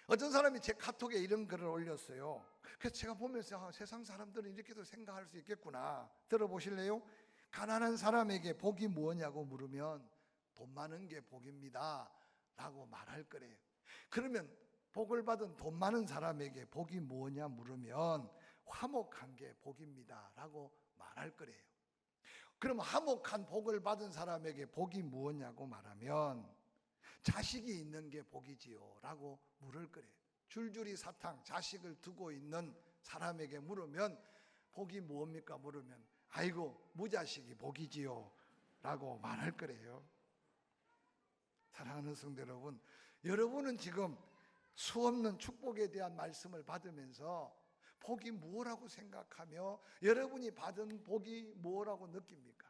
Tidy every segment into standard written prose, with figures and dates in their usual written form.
어떤 사람이 제 카톡에 이런 글을 올렸어요. 그래서 제가 보면서 세상 사람들은 이렇게도 생각할 수 있겠구나. 들어보실래요? 가난한 사람에게 복이 무엇냐고 물으면 돈 많은 게 복입니다 라고 말할 거래요. 그러면 복을 받은 돈 많은 사람에게 복이 무엇냐 물으면 화목한 게 복입니다 라고 말할 거래요. 그럼 화목한 복을 받은 사람에게 복이 무엇냐고 말하면 자식이 있는 게 복이지요 라고 물을 거래요. 줄줄이 사탕 자식을 두고 있는 사람에게 물으면 복이 무엇입니까 물으면 아이고 무자식이 복이지요 라고 말할 거래요. 사랑하는 성도 여러분, 여러분은 지금 수없는 축복에 대한 말씀을 받으면서 복이 무엇이라고 생각하며 여러분이 받은 복이 무엇이라고 느낍니까?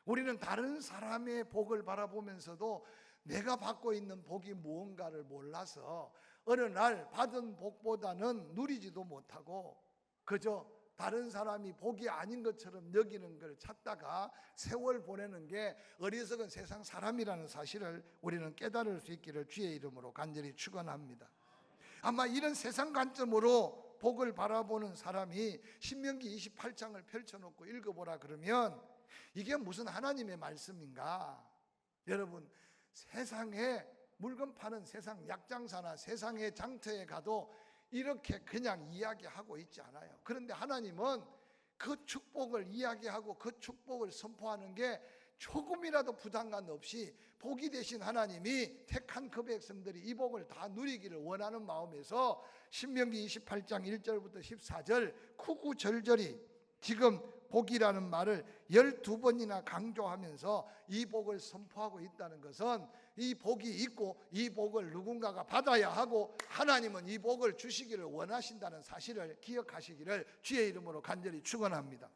우리는 다른 사람의 복을 바라보면서도 내가 받고 있는 복이 무언가를 몰라서 어느 날 받은 복보다는 누리지도 못하고 그저 다른 사람이 복이 아닌 것처럼 여기는 걸 찾다가 세월 보내는 게 어리석은 세상 사람이라는 사실을 우리는 깨달을 수 있기를 주의 이름으로 간절히 축원합니다. 아마 이런 세상 관점으로 복을 바라보는 사람이 신명기 28장을 펼쳐놓고 읽어보라 그러면 이게 무슨 하나님의 말씀인가? 여러분, 세상에 물건 파는 세상 약장사나 세상의 장터에 가도 이렇게 그냥 이야기하고 있지 않아요. 그런데 하나님은 그 축복을 이야기하고 그 축복을 선포하는 게 조금이라도 부담감 없이 복이 되신 하나님이 택한 그 백성들이 이 복을 다 누리기를 원하는 마음에서 신명기 28장 1절부터 14절 구구절절히 지금 복이라는 말을 12번이나 강조하면서 이 복을 선포하고 있다는 것은 이 복이 있고 이 복을 누군가가 받아야 하고 하나님은 이 복을 주시기를 원하신다는 사실을 기억하시기를 주의 이름으로 간절히 축원합니다.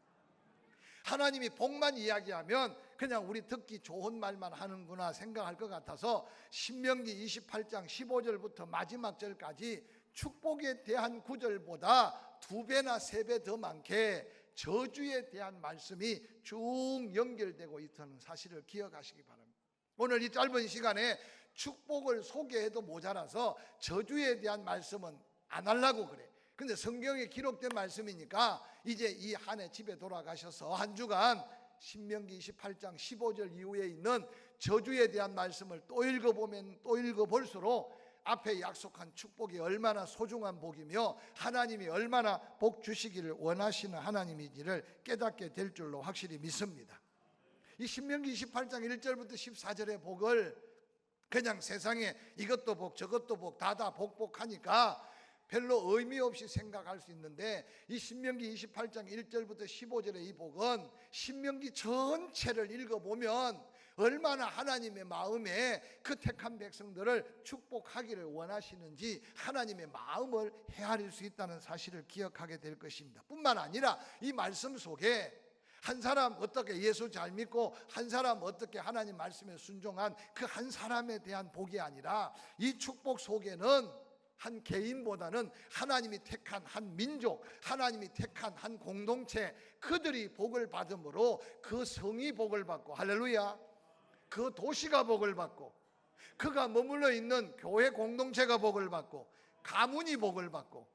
하나님이 복만 이야기하면 그냥 우리 듣기 좋은 말만 하는구나 생각할 것 같아서 신명기 28장 15절부터 마지막 절까지 축복에 대한 구절보다 2배나 3배 더 많게 저주에 대한 말씀이 쭉 연결되고 있다는 사실을 기억하시기 바랍니다. 오늘 이 짧은 시간에 축복을 소개해도 모자라서 저주에 대한 말씀은 안 하려고 그래. 근데 성경에 기록된 말씀이니까 이제 이 한 해 집에 돌아가셔서 한 주간 신명기 28장 15절 이후에 있는 저주에 대한 말씀을 또 읽어보면 또 읽어볼수록 앞에 약속한 축복이 얼마나 소중한 복이며 하나님이 얼마나 복 주시기를 원하시는 하나님이지를 깨닫게 될 줄로 확실히 믿습니다. 이 신명기 28장 1절부터 14절의 복을 그냥 세상에 이것도 복 저것도 복 다다 복복하니까 별로 의미 없이 생각할 수 있는데 이 신명기 28장 1절부터 15절의 이 복은 신명기 전체를 읽어보면 얼마나 하나님의 마음에 그 택한 백성들을 축복하기를 원하시는지 하나님의 마음을 헤아릴 수 있다는 사실을 기억하게 될 것입니다. 뿐만 아니라 이 말씀 속에 한 사람 어떻게 예수 잘 믿고 한 사람 어떻게 하나님 말씀에 순종한 그 한 사람에 대한 복이 아니라 이 축복 속에는 한 개인보다는 하나님이 택한 한 민족, 하나님이 택한 한 공동체, 그들이 복을 받음으로 그 성이 복을 받고, 할렐루야, 그 도시가 복을 받고, 그가 머물러 있는 교회 공동체가 복을 받고, 가문이 복을 받고.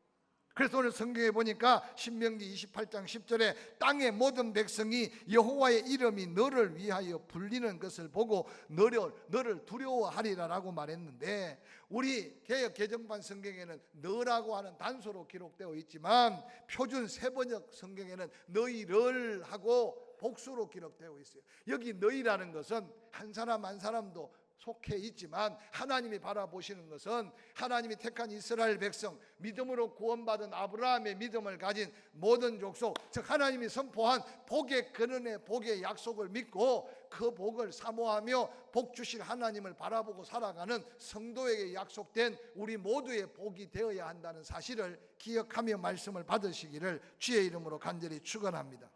그래서 오늘 성경에 보니까 신명기 28장 10절에 땅의 모든 백성이 여호와의 이름이 너를 위하여 불리는 것을 보고 너를 두려워하리라 라고 말했는데, 우리 개역 개정판 성경에는 너라고 하는 단소로 기록되어 있지만 표준 세번역 성경에는 너희를 하고 복수로 기록되어 있어요. 여기 너희라는 것은 한 사람 한 사람도 속해 있지만 하나님이 바라보시는 것은 하나님이 택한 이스라엘 백성, 믿음으로 구원받은 아브라함의 믿음을 가진 모든 족속, 즉 하나님이 선포한 복의 근원의 복의 약속을 믿고 그 복을 사모하며 복 주실 하나님을 바라보고 살아가는 성도에게 약속된 우리 모두의 복이 되어야 한다는 사실을 기억하며 말씀을 받으시기를 주의 이름으로 간절히 축원합니다.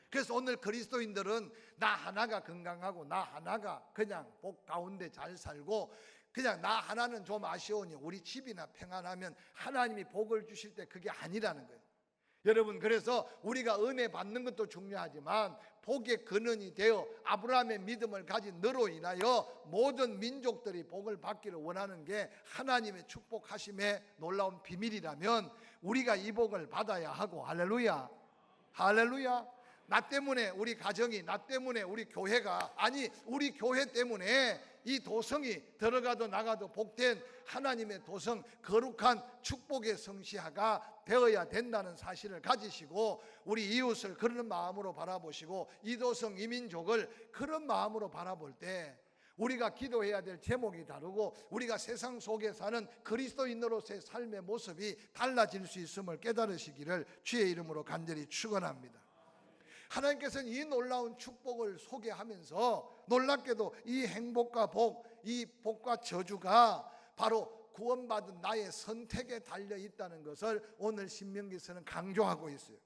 그래서 오늘 그리스도인들은 나 하나가 건강하고 나 하나가 그냥 복 가운데 잘 살고 그냥 나 하나는 좀 아쉬우니 우리 집이나 평안하면 하나님이 복을 주실 때 그게 아니라는 거예요. 여러분, 그래서 우리가 은혜 받는 것도 중요하지만 복의 근원이 되어 아브라함의 믿음을 가진 너로 인하여 모든 민족들이 복을 받기를 원하는 게 하나님의 축복하심의 놀라운 비밀이라면 우리가 이 복을 받아야 하고, 할렐루야, 할렐루야. 나 때문에 우리 가정이, 나 때문에 우리 교회가, 아니 우리 교회 때문에 이 도성이 들어가도 나가도 복된 하나님의 도성, 거룩한 축복의 성시아가 되어야 된다는 사실을 가지시고, 우리 이웃을 그런 마음으로 바라보시고 이 도성 이 민족을 그런 마음으로 바라볼 때 우리가 기도해야 될 제목이 다르고 우리가 세상 속에 사는 그리스도인으로서의 삶의 모습이 달라질 수 있음을 깨달으시기를 주의 이름으로 간절히 축원합니다. 하나님께서는 이 놀라운 축복을 소개하면서 놀랍게도 이 행복과 복, 이 복과 저주가 바로 구원받은 나의 선택에 달려 있다는 것을 오늘 신명기서는 강조하고 있어요.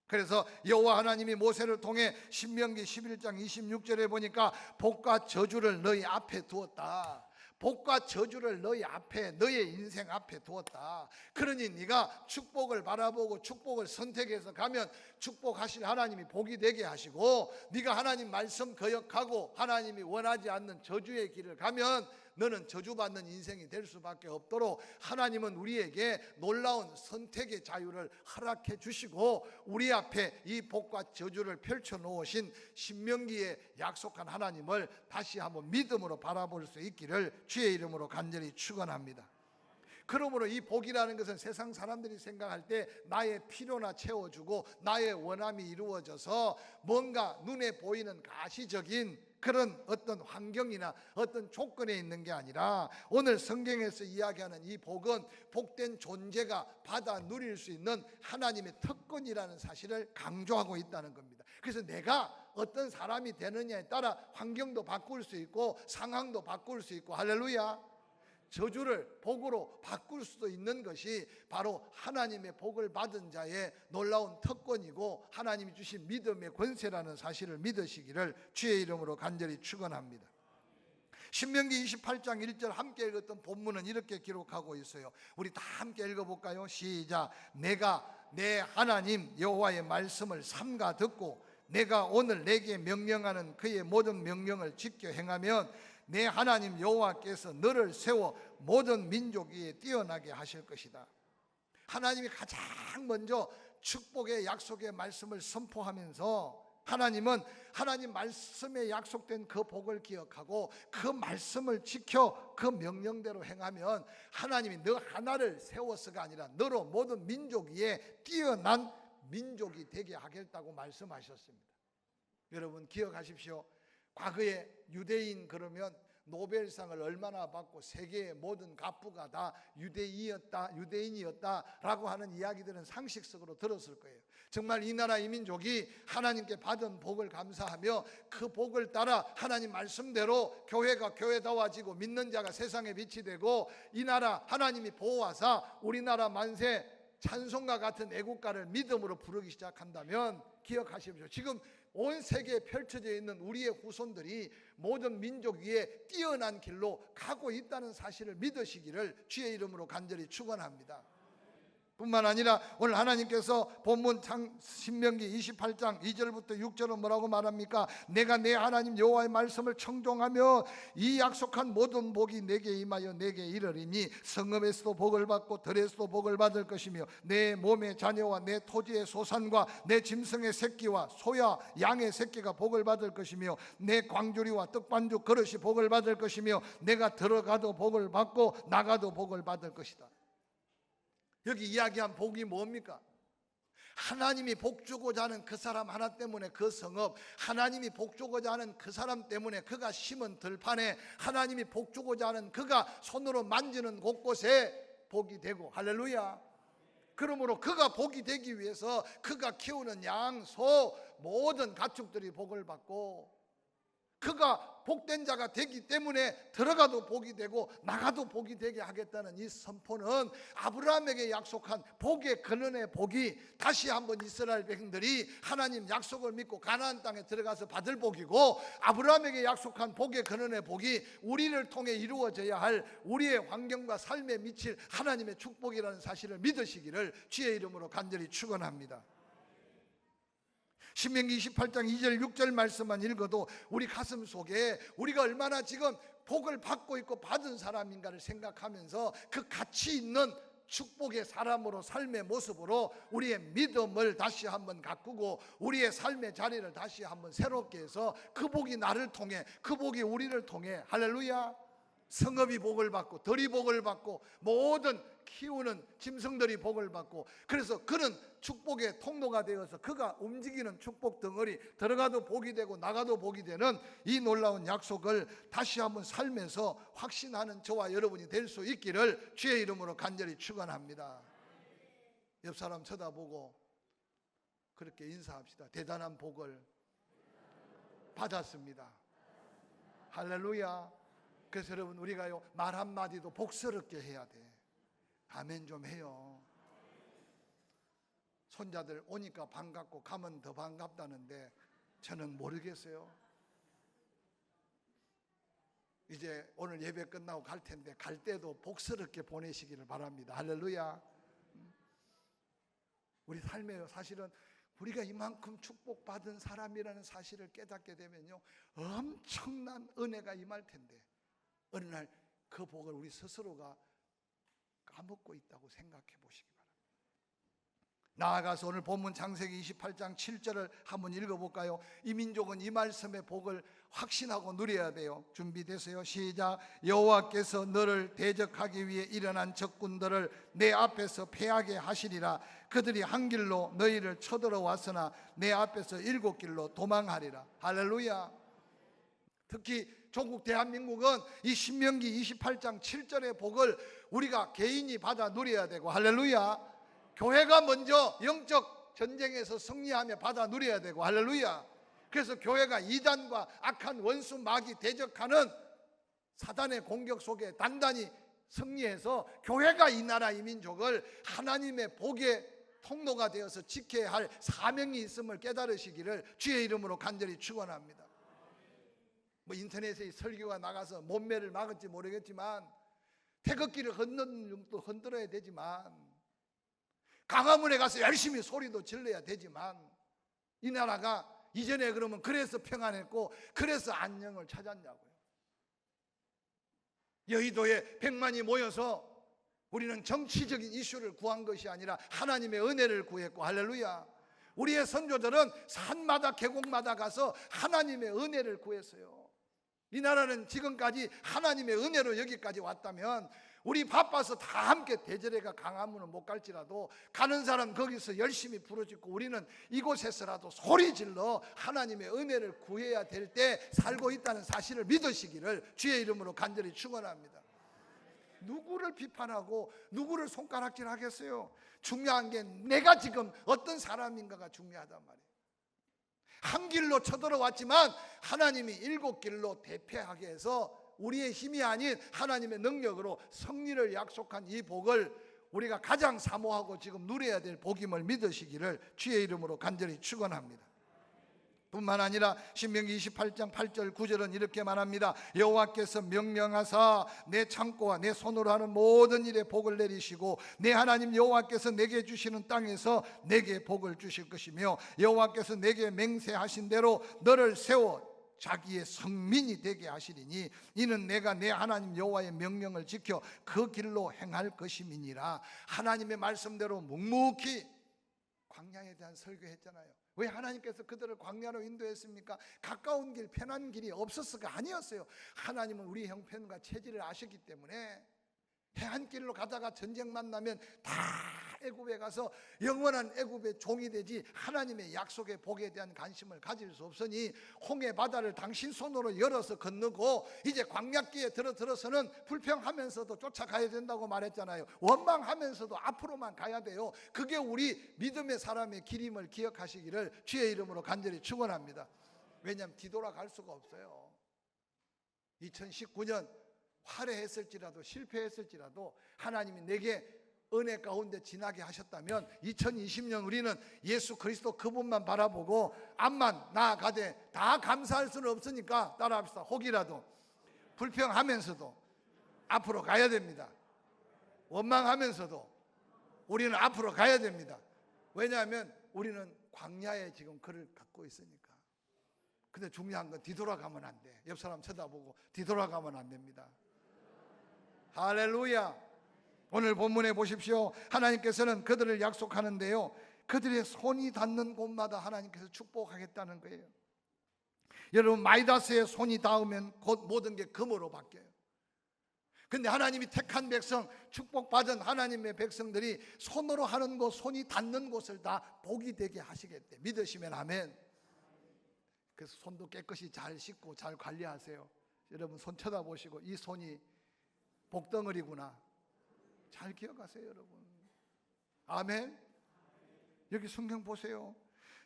그래서 여호와 하나님이 모세를 통해 신명기 11장 26절에 보니까 복과 저주를 너희 앞에 두었다. 복과 저주를 너희 앞에, 너의 인생 앞에 두었다. 그러니 네가 축복을 바라보고 축복을 선택해서 가면 축복하실 하나님이 복이 되게 하시고, 네가 하나님 말씀 거역하고 하나님이 원하지 않는 저주의 길을 가면 너는 저주받는 인생이 될 수밖에 없도록 하나님은 우리에게 놀라운 선택의 자유를 허락해 주시고 우리 앞에 이 복과 저주를 펼쳐 놓으신 신명기에 약속한 하나님을 다시 한번 믿음으로 바라볼 수 있기를 주의 이름으로 간절히 축원합니다. 그러므로 이 복이라는 것은 세상 사람들이 생각할 때 나의 필요나 채워주고 나의 원함이 이루어져서 뭔가 눈에 보이는 가시적인 그런 어떤 환경이나 어떤 조건에 있는 게 아니라, 오늘 성경에서 이야기하는 이 복은 복된 존재가 받아 누릴 수 있는 하나님의 특권이라는 사실을 강조하고 있다는 겁니다. 그래서 내가 어떤 사람이 되느냐에 따라 환경도 바꿀 수 있고 상황도 바꿀 수 있고, 할렐루야, 저주를 복으로 바꿀 수도 있는 것이 바로 하나님의 복을 받은 자의 놀라운 특권이고 하나님이 주신 믿음의 권세라는 사실을 믿으시기를 주의 이름으로 간절히 축원합니다. 신명기 28장 1절 함께 읽었던 본문은 이렇게 기록하고 있어요. 우리 다 함께 읽어볼까요? 시작. 내가 내 하나님 여호와의 말씀을 삼가 듣고 내가 오늘 내게 명령하는 그의 모든 명령을 지켜 행하면 내 하나님 여호와께서 너를 세워 모든 민족 위에 뛰어나게 하실 것이다. 하나님이 가장 먼저 축복의 약속의 말씀을 선포하면서 하나님은 하나님 말씀에 약속된 그 복을 기억하고 그 말씀을 지켜 그 명령대로 행하면 하나님이 너 하나를 세워서가 아니라 너로 모든 민족 위에 뛰어난 민족이 되게 하겠다고 말씀하셨습니다. 여러분 기억하십시오. 과거에 유대인 그러면 노벨상을 얼마나 받고 세계의 모든 갑부가 다 유대인이었다라고 하는 이야기들은 상식적으로 들었을 거예요. 정말 이 나라 이 민족이 하나님께 받은 복을 감사하며 그 복을 따라 하나님 말씀대로 교회가 교회다워지고 믿는 자가 세상에 빛이 되고 이 나라 하나님이 보호하사 우리나라 만세 찬송가 같은 애국가를 믿음으로 부르기 시작한다면 기억하십시오. 지금 온 세계에 펼쳐져 있는 우리의 후손들이 모든 민족 위에 뛰어난 길로 가고 있다는 사실을 믿으시기를 주의 이름으로 간절히 축원합니다. 뿐만 아니라 오늘 하나님께서 본문 신명기 28장 2절부터 6절은 뭐라고 말합니까? 내가 내 하나님 여호와의 말씀을 청종하며 이 약속한 모든 복이 내게 임하여 내게 이르리니 성읍에서도 복을 받고 들에서도 복을 받을 것이며 내 몸의 자녀와 내 토지의 소산과 내 짐승의 새끼와 소야 양의 새끼가 복을 받을 것이며 내 광주리와 떡반죽 그릇이 복을 받을 것이며 내가 들어가도 복을 받고 나가도 복을 받을 것이다. 여기 이야기한 복이 뭡니까? 하나님이 복 주고자 하는 그 사람 하나 때문에 그 성읍, 하나님이 복 주고자 하는 그 사람 때문에 그가 심은 들판에, 하나님이 복 주고자 하는 그가 손으로 만지는 곳곳에 복이 되고, 할렐루야. 그러므로 그가 복이 되기 위해서 그가 키우는 양, 소, 모든 가축들이 복을 받고, 그가 복된 자가 되기 때문에 들어가도 복이 되고 나가도 복이 되게 하겠다는 이 선포는 아브라함에게 약속한 복의 근원의 복이 다시 한번 이스라엘 백성들이 하나님 약속을 믿고 가나안 땅에 들어가서 받을 복이고, 아브라함에게 약속한 복의 근원의 복이 우리를 통해 이루어져야 할 우리의 환경과 삶에 미칠 하나님의 축복이라는 사실을 믿으시기를 주의 이름으로 간절히 축원합니다. 신명기 28장 2절 6절 말씀만 읽어도 우리 가슴 속에 우리가 얼마나 지금 복을 받고 있고 받은 사람인가를 생각하면서 그 가치 있는 축복의 사람으로 삶의 모습으로 우리의 믿음을 다시 한번 가꾸고 우리의 삶의 자리를 다시 한번 새롭게 해서 그 복이 나를 통해, 그 복이 우리를 통해, 할렐루야, 성읍이 복을 받고 들이 복을 받고 모든 키우는 짐승들이 복을 받고, 그래서 그는 축복의 통로가 되어서 그가 움직이는 축복 덩어리, 들어가도 복이 되고 나가도 복이 되는 이 놀라운 약속을 다시 한번 살면서 확신하는 저와 여러분이 될 수 있기를 주의 이름으로 간절히 축원합니다. 옆 사람 쳐다보고 그렇게 인사합시다. 대단한 복을 받았습니다. 할렐루야. 그래서 여러분, 우리가요 말 한마디도 복스럽게 해야 돼. 아멘 좀 해요. 손자들 오니까 반갑고 가면 더 반갑다는데 저는 모르겠어요. 이제 오늘 예배 끝나고 갈 텐데 갈 때도 복스럽게 보내시기를 바랍니다. 할렐루야. 우리 삶에 사실은 우리가 이만큼 축복받은 사람이라는 사실을 깨닫게 되면요 엄청난 은혜가 임할 텐데 어느 날 그 복을 우리 스스로가 까먹고 있다고 생각해 보시기 바랍니다. 나아가서 오늘 본문 창세기 28장 7절을 한번 읽어볼까요? 이 민족은 이 말씀의 복을 확신하고 누려야 돼요. 준비되세요? 시작. 여호와께서 너를 대적하기 위해 일어난 적군들을 내 앞에서 패하게 하시리라. 그들이 한 길로 너희를 쳐들어왔으나 내 앞에서 7길로 도망하리라. 할렐루야. 특히 조국 대한민국은 이 신명기 28장 7절의 복을 우리가 개인이 받아 누려야 되고, 할렐루야, 교회가 먼저 영적 전쟁에서 승리하며 받아 누려야 되고, 할렐루야. 그래서 교회가 이단과 악한 원수 마귀 대적하는 사단의 공격 속에 단단히 승리해서 교회가 이 나라 이 민족을 하나님의 복의 통로가 되어서 지켜야 할 사명이 있음을 깨달으시기를 주의 이름으로 간절히 축원합니다. 뭐 인터넷에 설교가 나가서 몸매를 막을지 모르겠지만 태극기를 흔드는 정도 흔들어야 되지만, 강화문에 가서 열심히 소리도 질러야 되지만, 이 나라가 이전에 그러면 그래서 평안했고 그래서 안녕을 찾았냐고요. 여의도에 100만이 모여서 우리는 정치적인 이슈를 구한 것이 아니라 하나님의 은혜를 구했고, 할렐루야. 우리의 선조들은 산마다 계곡마다 가서 하나님의 은혜를 구했어요. 이 나라는 지금까지 하나님의 은혜로 여기까지 왔다면 우리 바빠서 다 함께 대절해가 강화문을 못 갈지라도 가는 사람 거기서 열심히 부르짖고 우리는 이곳에서라도 소리 질러 하나님의 은혜를 구해야 될 때 살고 있다는 사실을 믿으시기를 주의 이름으로 간절히 축원합니다. 누구를 비판하고 누구를 손가락질 하겠어요? 중요한 게 내가 지금 어떤 사람인가가 중요하단 말이에요. 한 길로 쳐들어왔지만 하나님이 7길로 대패하게 해서 우리의 힘이 아닌 하나님의 능력으로 승리를 약속한 이 복을 우리가 가장 사모하고 지금 누려야 될 복임을 믿으시기를 주의 이름으로 간절히 축원합니다. 뿐만 아니라 신명기 28장 8절 9절은 이렇게 말합니다. 여호와께서 명령하사 내 창고와 내 손으로 하는 모든 일에 복을 내리시고 내 하나님 여호와께서 내게 주시는 땅에서 내게 복을 주실 것이며 여호와께서 내게 맹세하신 대로 너를 세워 자기의 성민이 되게 하시리니 이는 내가 내 하나님 여호와의 명령을 지켜 그 길로 행할 것임이니라. 하나님의 말씀대로 묵묵히 광야에 대한 설교했잖아요. 왜 하나님께서 그들을 광야로 인도했습니까? 가까운 길, 편한 길이 없었을까? 아니었어요. 하나님은 우리 형편과 체질을 아셨기 때문에 해안길로 가다가 전쟁만 나면 다 애굽에 가서 영원한 애굽의 종이 되지 하나님의 약속의 복에 대한 관심을 가질 수 없으니 홍해 바다를 당신 손으로 열어서 건너고 이제 광야길에 들어서는 불평하면서도 쫓아가야 된다고 말했잖아요. 원망하면서도 앞으로만 가야 돼요. 그게 우리 믿음의 사람의 길임을 기억하시기를 주의 이름으로 간절히 축원합니다. 왜냐하면 뒤돌아갈 수가 없어요. 2019년 화려했을지라도 실패했을지라도 하나님이 내게 은혜 가운데 지나게 하셨다면 2020년 우리는 예수 그리스도 그분만 바라보고 앞만 나아가되 다 감사할 수는 없으니까 따라합시다. 혹이라도 불평하면서도 앞으로 가야 됩니다. 원망하면서도 우리는 앞으로 가야 됩니다. 왜냐하면 우리는 광야에 지금 그를 갖고 있으니까. 근데 중요한 건 뒤돌아가면 안 돼. 옆 사람 쳐다보고 뒤돌아가면 안 됩니다. 할렐루야. 오늘 본문에 보십시오. 하나님께서는 그들을 약속하는데요, 그들의 손이 닿는 곳마다 하나님께서 축복하겠다는 거예요. 여러분, 마이다스에 손이 닿으면 곧 모든 게 금으로 바뀌어요. 근데 하나님이 택한 백성, 축복받은 하나님의 백성들이 손으로 하는 곳, 손이 닿는 곳을 다 복이 되게 하시겠대. 믿으시면 아멘. 그래서 손도 깨끗이 잘 씻고 잘 관리하세요. 여러분, 손 쳐다보시고 이 손이 복덩어리구나, 잘 기억하세요, 여러분. 아멘. 여기 성경 보세요.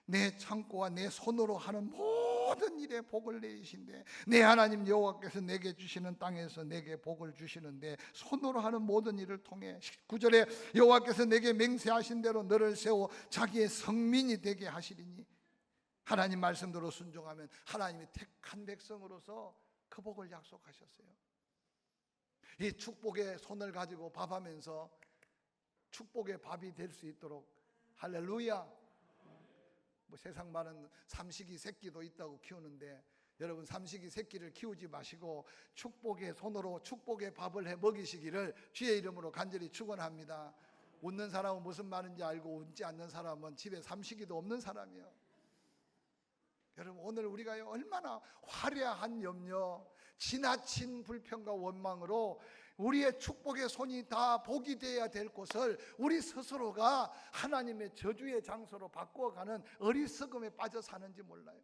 내 창고와 내 손으로 하는 모든 일에 복을 내리신대. 내 하나님 여호와께서 내게 주시는 땅에서 내게 복을 주시는데, 손으로 하는 모든 일을 통해 19절에 여호와께서 내게 맹세하신 대로 너를 세워 자기의 성민이 되게 하시리니, 하나님 말씀대로 순종하면 하나님이 택한 백성으로서 그 복을 약속하셨어요. 이 축복의 손을 가지고 밥하면서 축복의 밥이 될 수 있도록, 할렐루야. 뭐 세상 많은 삼식이 새끼도 있다고 키우는데, 여러분, 삼식이 새끼를 키우지 마시고 축복의 손으로 축복의 밥을 해 먹이시기를 주의 이름으로 간절히 축원합니다. 웃는 사람은 무슨 말인지 알고 웃지 않는 사람은 집에 삼식이도 없는 사람이에요. 여러분, 오늘 우리가 얼마나 화려한 염려, 지나친 불평과 원망으로 우리의 축복의 손이 다 복이 되어야 될 곳을 우리 스스로가 하나님의 저주의 장소로 바꾸어가는 어리석음에 빠져 사는지 몰라요.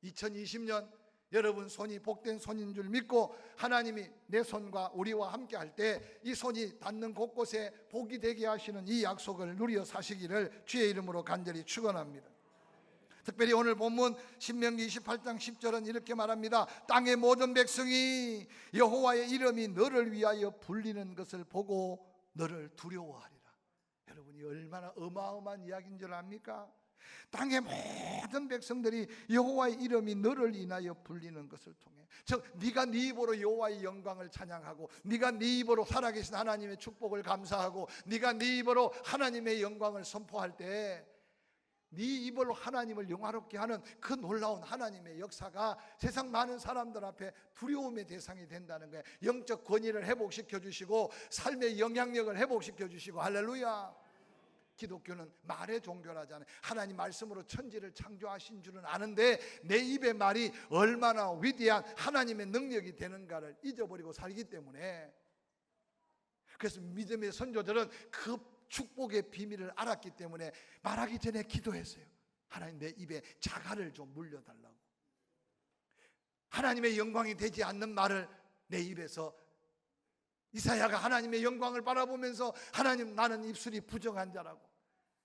2020년 여러분 손이 복된 손인 줄 믿고 하나님이 내 손과 우리와 함께 할 때 이 손이 닿는 곳곳에 복이 되게 하시는 이 약속을 누려 사시기를 주의 이름으로 간절히 축원합니다. 특별히 오늘 본문 신명기 28장 10절은 이렇게 말합니다. 땅의 모든 백성이 여호와의 이름이 너를 위하여 불리는 것을 보고 너를 두려워하리라. 여러분이 얼마나 어마어마한 이야기인 줄 압니까? 땅의 모든 백성들이 여호와의 이름이 너를 인하여 불리는 것을 통해, 즉 네가 네 입으로 여호와의 영광을 찬양하고, 네가 네 입으로 살아계신 하나님의 축복을 감사하고, 네가 네 입으로 하나님의 영광을 선포할 때 네 입으로 하나님을 영화롭게 하는 그 놀라운 하나님의 역사가 세상 많은 사람들 앞에 두려움의 대상이 된다는 거예요. 영적 권위를 회복시켜 주시고 삶의 영향력을 회복시켜 주시고, 할렐루야. 기독교는 말의 종교라잖아요. 하나님 말씀으로 천지를 창조하신 줄은 아는데 내 입의 말이 얼마나 위대한 하나님의 능력이 되는가를 잊어버리고 살기 때문에, 그래서 믿음의 선조들은 그 축복의 비밀을 알았기 때문에 말하기 전에 기도했어요. 하나님, 내 입에 자갈을 좀 물려달라고. 하나님의 영광이 되지 않는 말을 내 입에서, 이사야가 하나님의 영광을 바라보면서 하나님, 나는 입술이 부정한 자라고,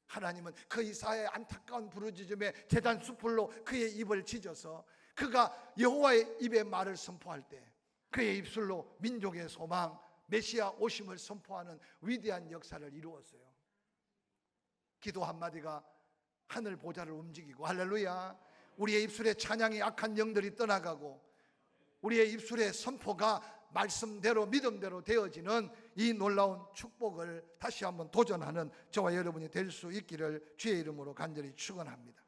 하나님은 그 이사야의 안타까운 부르짖음에 제단 수풀로 그의 입을 찢어서 그가 여호와의 입의 말을 선포할 때 그의 입술로 민족의 소망, 메시아 오심을 선포하는 위대한 역사를 이루었어요. 기도 한마디가 하늘 보좌를 움직이고, 할렐루야. 우리의 입술에 찬양이 악한 영들이 떠나가고, 우리의 입술의 선포가 말씀대로 믿음대로 되어지는 이 놀라운 축복을 다시 한번 도전하는 저와 여러분이 될 수 있기를 주의 이름으로 간절히 축원합니다.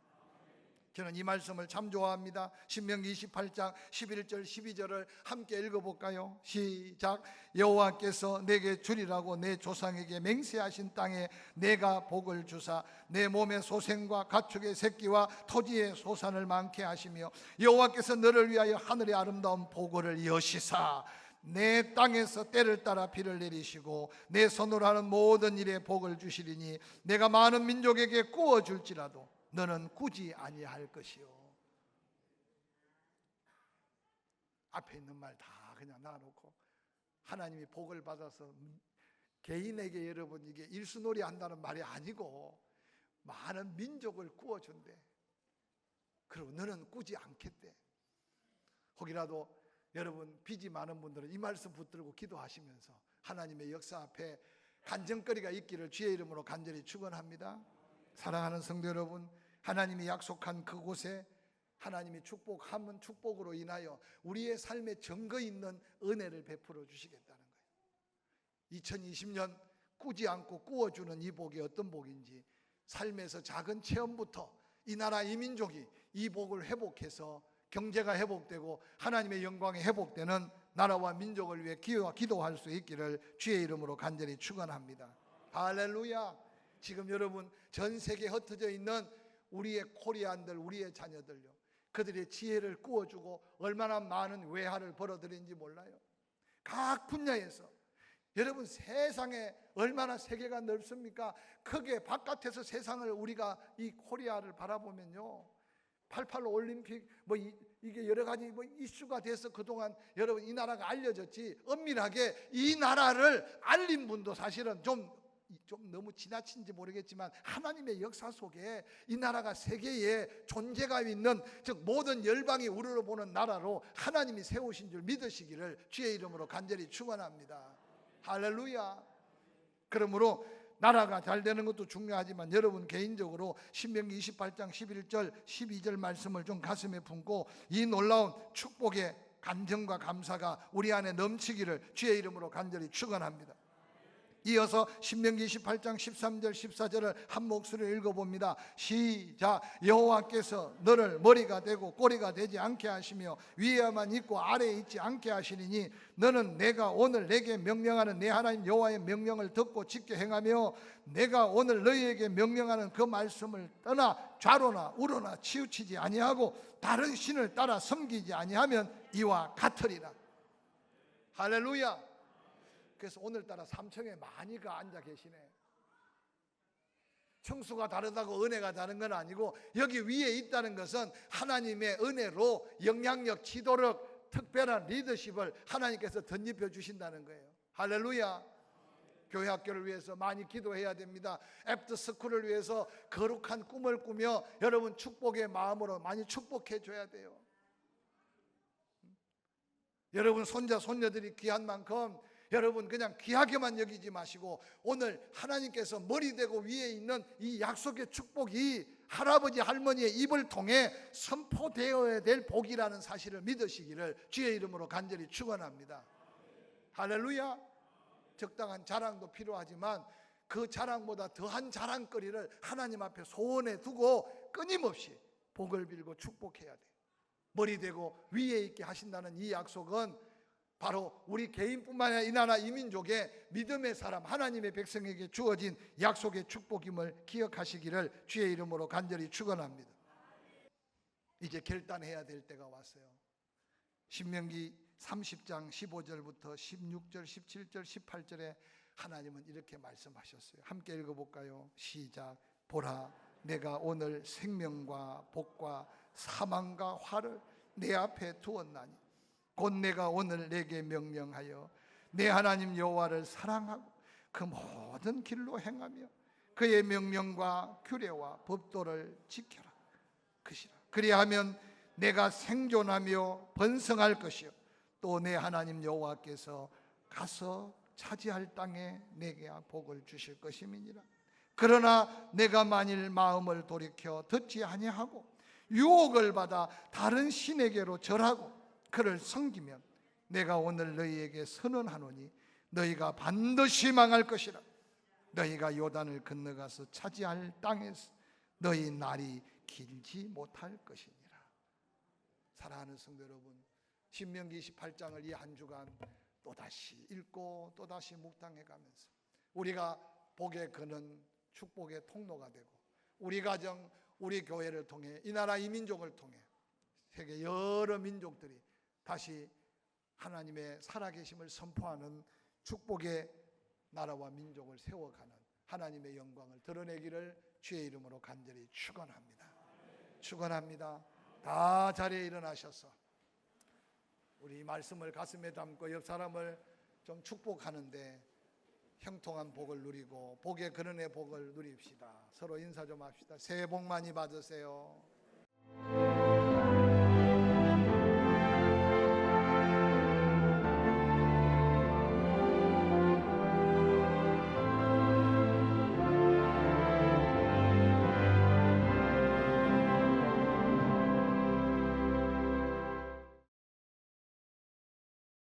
저는 이 말씀을 참 좋아합니다. 신명기 28장 11절 12절을 함께 읽어볼까요? 시작. 여호와께서 내게 주리라고 내 조상에게 맹세하신 땅에 내가 복을 주사 내 몸의 소생과 가축의 새끼와 토지의 소산을 많게 하시며, 여호와께서 너를 위하여 하늘의 아름다운 보고를 여시사 내 땅에서 때를 따라 비를 내리시고 내 손으로 하는 모든 일에 복을 주시리니 내가 많은 민족에게 구워줄지라도 너는 꾸지 아니할 것이요. 앞에 있는 말 다 그냥 놔놓고 하나님이 복을 받아서 개인에게, 여러분, 이게 일수놀이 한다는 말이 아니고 많은 민족을 구워준대. 그리고 너는 꾸지 않겠대. 혹이라도 여러분 빚이 많은 분들은 이 말씀 붙들고 기도하시면서 하나님의 역사 앞에 간증거리가 있기를 주의 이름으로 간절히 축원합니다. 사랑하는 성도 여러분, 하나님이 약속한 그곳에 하나님이 축복하면 축복으로 인하여 우리의 삶에 증거 있는 은혜를 베풀어 주시겠다는 거예요. 2020년 꾸지 않고 꾸어주는 이 복이 어떤 복인지 삶에서 작은 체험부터 이 나라 이 민족이 이 복을 회복해서 경제가 회복되고 하나님의 영광이 회복되는 나라와 민족을 위해 기도할 수 있기를 주의 이름으로 간절히 축원합니다. 할렐루야. 지금 여러분 전 세계에 흩어져 있는 우리의 코리안들, 우리의 자녀들요, 그들의 지혜를 꾸어주고 얼마나 많은 외화를 벌어들인지 몰라요. 각 분야에서. 여러분 세상에 얼마나 세계가 넓습니까? 크게 바깥에서 세상을 우리가 이 코리아를 바라보면요, 88 올림픽 이게 여러 가지 이슈가 돼서 그동안 여러분 이 나라가 알려졌지, 엄밀하게 이 나라를 알린 분도 사실은 좀 너무 지나친지 모르겠지만 하나님의 역사 속에 이 나라가 세계에 존재감 있는, 즉 모든 열방이 우러러보는 나라로 하나님이 세우신 줄 믿으시기를 주의 이름으로 간절히 축원합니다. 할렐루야. 그러므로 나라가 잘 되는 것도 중요하지만 여러분 개인적으로 신명기 28장 11절 12절 말씀을 좀 가슴에 품고 이 놀라운 축복의 간증과 감사가 우리 안에 넘치기를 주의 이름으로 간절히 축원합니다. 이어서 신명기 28장 13절 14절을 한 목소리로 읽어봅니다. 시작. 여호와께서 너를 머리가 되고 꼬리가 되지 않게 하시며 위에만 있고 아래에 있지 않게 하시리니 너는 내가 오늘 내게 명령하는 내 하나님 여호와의 명령을 듣고 지켜 행하며 내가 오늘 너희에게 명령하는 그 말씀을 떠나 좌로나 우로나 치우치지 아니하고 다른 신을 따라 섬기지 아니하면 이와 같으리라. 할렐루야. 그래서 오늘따라 3층에 많이가 앉아 계시네. 청수가 다르다고 은혜가 다른 건 아니고 여기 위에 있다는 것은 하나님의 은혜로 영향력, 지도력, 특별한 리더십을 하나님께서 덧입혀 주신다는 거예요. 할렐루야. 교회 학교를 위해서 많이 기도해야 됩니다. 애프터스쿨을 위해서 거룩한 꿈을 꾸며 여러분 축복의 마음으로 많이 축복해 줘야 돼요. 여러분 손자 손녀들이 귀한 만큼 여러분 그냥 귀하게만 여기지 마시고 오늘 하나님께서 머리 되고 위에 있는 이 약속의 축복이 할아버지 할머니의 입을 통해 선포되어야 될 복이라는 사실을 믿으시기를 주의 이름으로 간절히 축원합니다. 할렐루야. 적당한 자랑도 필요하지만 그 자랑보다 더한 자랑거리를 하나님 앞에 소원해 두고 끊임없이 복을 빌고 축복해야 돼요. 머리 되고 위에 있게 하신다는 이 약속은 바로 우리 개인뿐만 아니라 이 나라 이 민족의 믿음의 사람 하나님의 백성에게 주어진 약속의 축복임을 기억하시기를 주의 이름으로 간절히 축원합니다. 이제 결단해야 될 때가 왔어요. 신명기 30장 15절부터 16절 17절 18절에 하나님은 이렇게 말씀하셨어요. 함께 읽어볼까요? 시작. 보라, 내가 오늘 생명과 복과 사망과 화를 내 앞에 두었나니 곧 내가 오늘 내게 명령하여 내 하나님 여호와를 사랑하고 그 모든 길로 행하며 그의 명령과 규례와 법도를 지켜라 그시라. 그리하면 내가 생존하며 번성할 것이요 또 내 하나님 여호와께서 가서 차지할 땅에 내게 복을 주실 것임이니라. 그러나 내가 만일 마음을 돌이켜 듣지 아니하고 유혹을 받아 다른 신에게로 절하고 그를 섬기면 내가 오늘 너희에게 선언하노니 너희가 반드시 망할 것이라. 너희가 요단을 건너가서 차지할 땅에서 너희 날이 길지 못할 것이니라. 사랑하는 성도 여러분, 신명기 28장을 이 한 주간 또다시 읽고 또다시 묵상해 가면서 우리가 복에 거는 축복의 통로가 되고 우리 가정, 우리 교회를 통해 이 나라 이 민족을 통해 세계 여러 민족들이 다시 하나님의 살아계심을 선포하는 축복의 나라와 민족을 세워가는 하나님의 영광을 드러내기를 주의 이름으로 간절히 축원합니다. 축원합니다. 다 자리에 일어나셔서 우리 말씀을 가슴에 담고 옆 사람을 좀 축복하는데 형통한 복을 누리고 복의 근원의 복을 누립시다. 서로 인사 좀 합시다. 새해 복 많이 받으세요.